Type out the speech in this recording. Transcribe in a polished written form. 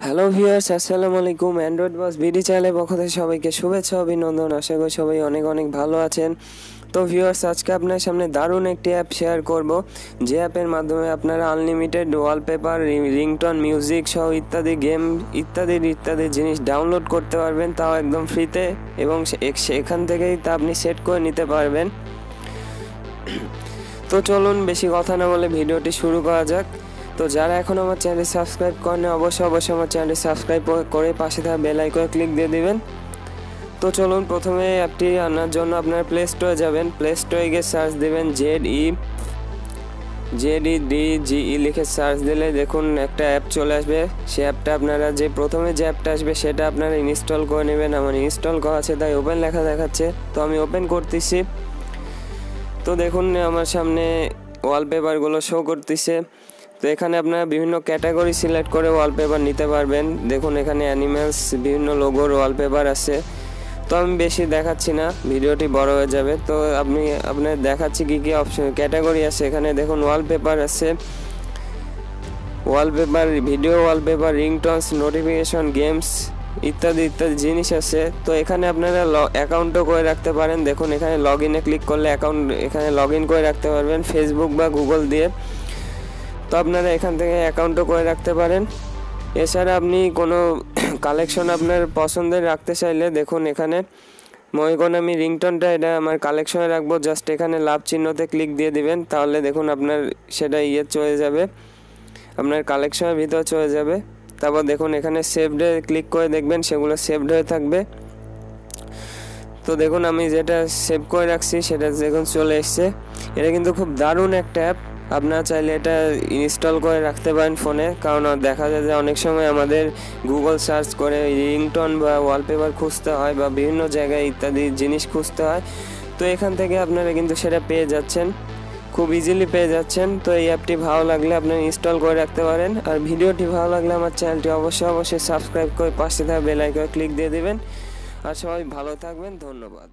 Hello viewers, আসসালামু আলাইকুম। Android বস BD চ্যানেলের পক্ষ থেকে সবাইকে শুভেচ্ছা অভিনন্দন। আশা করি সবাই অনেক অনেক ভালো আছেন। তো ভিউয়ার্স, আজকে আপনার সামনে দারুণ একটি অ্যাপ শেয়ার করব, যে অ্যাপের মাধ্যমে আপনারা আনলিমিটেড ওয়ালপেপার, রিংটোন, মিউজিক সহ ইত্যাদি গেম ইত্যাদি জিনিস ডাউনলোড করতে পারবেন, তাও একদম ফ্রিতে, এবং সেখান থেকেই তা আপনি সেট করে নিতে পারবেন। তো চলুন বেশি কথা না বলে ভিডিওটি শুরু করা যাক। তো যারা এখন আমার চ্যানেল সাবস্ক্রাইব করেন অবশ্যই আমার চ্যানেলটি সাবস্ক্রাইব করে পাশে থাকা বেল আইকনে ক্লিক দিয়ে দিবেন। তো চলুন, প্রথমে অ্যাপটি আনার জন্য আপনার প্লে স্টোরে যাবেন। প্লে স্টোরে গিয়ে সার্চ দেবেন ZEDGE লিখে সার্চ দিলে দেখুন একটা অ্যাপ চলে আসবে। সেই অ্যাপটা আপনারা প্রথমে যে অ্যাপটা আসবে সেটা আপনারা ইনস্টল করে নেবেন। আমার ইনস্টল করা আছে তাই ওপেন লেখা দেখাচ্ছে, তো আমি ওপেন করতেছি। তো দেখুন আমার সামনে ওয়ালপেপারগুলো শো করতেছে। তো এখানে আপনারা বিভিন্ন ক্যাটাগরি সিলেক্ট করে ওয়ালপেপার নিতে পারবেন। দেখুন এখানে অ্যানিমেলস, বিভিন্ন লোগোর ওয়ালপেপার আছে। তো আমি বেশি দেখাচ্ছি না, ভিডিওটি বড় হয়ে যাবে। তো আপনার দেখাচ্ছি কী কী অপশন ক্যাটাগরি আছে। এখানে দেখুন ওয়ালপেপার আছে, wallpaper, video wallpaper, রিংটোনস, notification, games ইত্যাদি জিনিস আছে। তো এখানে আপনারা অ্যাকাউন্টও করে রাখতে পারেন। দেখুন এখানে লগ ইনে ক্লিক করলে এখানে লগ ইন করে রাখতে পারবেন ফেসবুক বা গুগল দিয়ে। তো আপনারা এখান থেকে অ্যাকাউন্টও করে রাখতে পারেন। এছাড়া আপনি কোনো কালেকশন আপনার পছন্দের রাখতে চাইলে দেখুন এখানে আমি রিংটোনটা এটা আমার কালেকশনে রাখবো। জাস্ট এখানে লাভ চিহ্নতে ক্লিক দিয়ে দিবেন, তাহলে দেখুন আপনার সেটা চলে যাবে, আপনার কালেকশনের ভিতর চলে যাবে। তারপর দেখুন এখানে সেভডে ক্লিক করে দেখবেন সেগুলো সেভড হয়ে থাকবে। তো দেখুন আমি যেটা সেভ করে রাখছি সেটা দেখুন চলে এসছে। এটা কিন্তু খুব দারুণ একটা অ্যাপ, আপনারা চাইলে এটা ইনস্টল করে রাখতে পারেন ফোনে। কারণ দেখা যায় যে অনেক সময় আমাদের গুগল সার্চ করে রিংটোন বা ওয়ালপেপার খুঁজতে হয় বা বিভিন্ন জায়গায় ইত্যাদি জিনিস খুঁজতে হয়। তো এখান থেকে আপনারা কিন্তু সেটা পেয়ে যাচ্ছেন, খুব ইজিলি পেয়ে যাচ্ছেন। তো এই অ্যাপটি ভালো লাগলে আপনারা ইনস্টল করে রাখতে পারেন। আর ভিডিওটি ভালো লাগলে আমার চ্যানেলটি অবশ্যই সাবস্ক্রাইব করে পাশে থাকা বেল আইকনে ক্লিক দিয়ে দেবেন। আর সবাই ভালো থাকবেন, ধন্যবাদ।